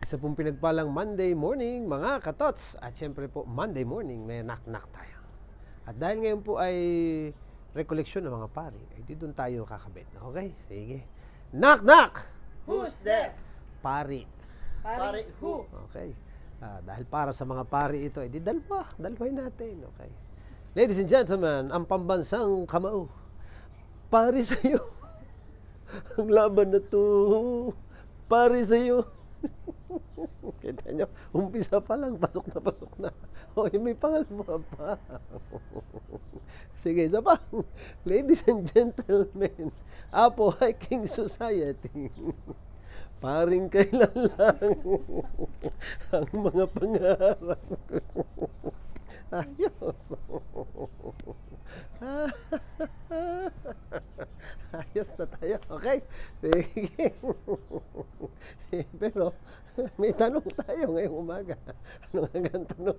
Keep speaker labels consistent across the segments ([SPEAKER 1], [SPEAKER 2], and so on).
[SPEAKER 1] Isa pong pinagpalang Monday morning, mga katots. At syempre po, Monday morning, may knock-knock tayo. At dahil ngayon po ay rekoleksyon ng mga pari, ay di doon tayo kakabit. Okay? Sige. Knock-knock!
[SPEAKER 2] Who's there?
[SPEAKER 1] Pari.
[SPEAKER 2] Pari who?
[SPEAKER 1] Okay. Dahil para sa mga pari ito, ay di dalwahin natin. Okay. Ladies and gentlemen, ang pambansang kamao, pari sa'yo. Ang laban na to, pari sa'yo. Kita nyo, umpisa pa lang, pasok na. Okay, may pangalawa pa. Sige, isa pa. Ladies and gentlemen, Apo Hiking Society. Paring kailan lang ang mga pangarap. Ayos. Ayos na tayo. Okay? Sige. Pero, may tanong tayo ngayong umaga. Ano nga ang tanong?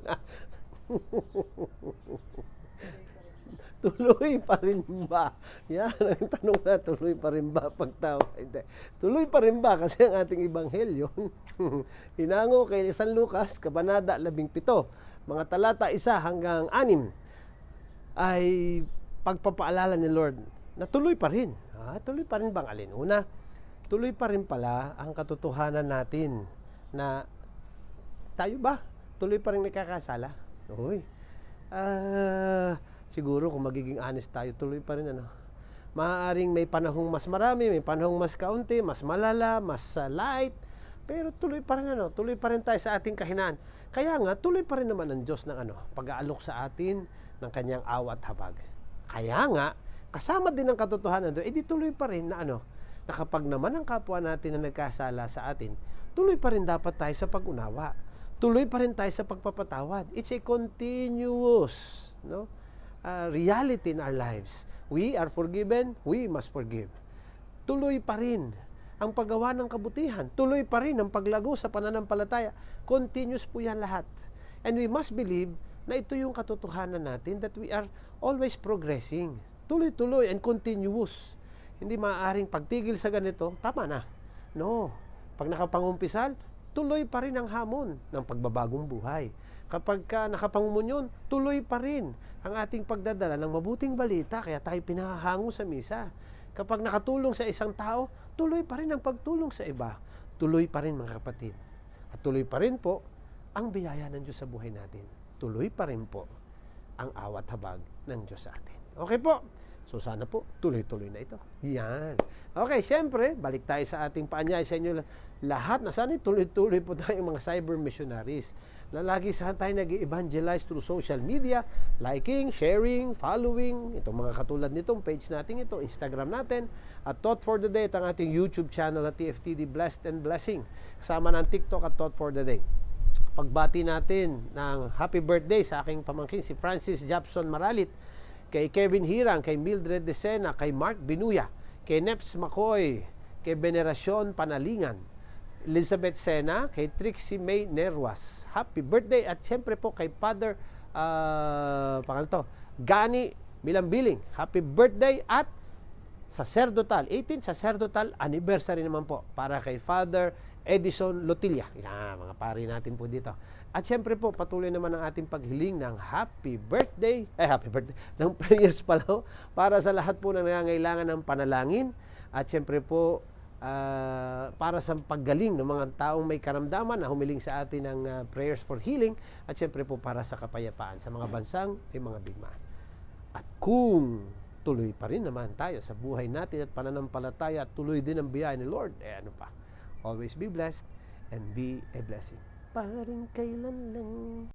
[SPEAKER 1] Tuloy pa rin ba? Yan ang tanong na, tuloy pa rin ba pagtawa? Hindi. Tuloy pa rin ba? Kasi ang ating ebanghelyo, hinango kay San Lucas, Kabanata 17, mga talata 1 hanggang 6, ay pagpapaalala ni Lord na tuloy pa rin. Tuloy pa rin bang alin? Una, tuloy pa rin pala ang katotohanan natin na tayo ba? Tuloy pa rin nakakasala? Uy. Siguro kung magiging honest tayo, tuloy pa rin maaaring may panahong mas marami, may panahong mas kaunti, mas malala, mas light, pero tuloy pa rin tuloy pa rin tayo sa ating kahinaan. Kaya nga, tuloy pa rin naman ang Diyos ng pag-aalok sa atin ng kanyang awa at habag. Kaya nga, kasama din ang katotohanan doon, edi tuloy pa rin na na kapag naman ang kapwa natin na nagkasala sa atin, tuloy pa rin dapat tayo sa pag-unawa. Tuloy pa rin tayo sa pagpapatawad. It's a continuous, reality in our lives. We are forgiven, we must forgive. Tuloy pa rin ang paggawa ng kabutihan. Tuloy pa rin ang paglago sa pananampalataya. Continuous po yan lahat. And we must believe na ito yung katotohanan natin, that we are always progressing. Tuloy-tuloy and continuous. Hindi maaaring pagtigil sa ganito, tama na. No. Pag nakapangumpisal, tuloy pa rin ang hamon ng pagbabagong buhay. Kapag nakapangumunyon, tuloy pa rin ang ating pagdadala ng mabuting balita, kaya tayo pinahahango sa misa. Kapag nakatulong sa isang tao, tuloy pa rin ang pagtulong sa iba. Tuloy pa rin, mga kapatid. At tuloy pa rin po ang biyaya ng Diyos sa buhay natin. Tuloy pa rin po ang awat habag ng Diyos sa atin. Okay po? So sana po, tuloy-tuloy na ito. Yan. Okay, siyempre, balik tayo sa ating paanyay sa inyo lahat na sana tuloy-tuloy po tayo mga cyber missionaries na lagi saan tayo nag-evangelize through social media, liking, sharing, following, itong mga katulad nitong page natin ito, Instagram natin, at Thought for the Day, at ang ating YouTube channel na TFTD Blessed and Blessing, kasama ng TikTok at Thought for the Day. Pagbati natin ng happy birthday sa aking pamangkin, si Francis Japson Maralit, kay Kevin Hirang, kay Mildred Decena, kay Mark Binuya, kay Neps Macoy, kay Veneracion Panalingan, Elizabeth Sena, kay Trixie May Nerwas. Happy birthday! At siyempre po kay Father Gani Milambiling. Happy birthday! At sacerdotal, 18th sacerdotal anniversary naman po para kay Father Edison Lotilla. Yan, mga pari natin po dito. At siyempre po, patuloy naman ang ating paghiling ng happy birthday, ng prayers pala para sa lahat po na nangangailangan ng panalangin. At siyempre po, para sa paggaling ng mga taong may karamdaman na humiling sa atin ng prayers for healing. At siyempre po, para sa kapayapaan sa mga bansang may mga digmaan. At kung tuloy pa rin naman tayo sa buhay natin at pananampalataya at tuloy din ang biyaya ni Lord, ano pa? Always be blessed and be a blessing. Paring kailan lang.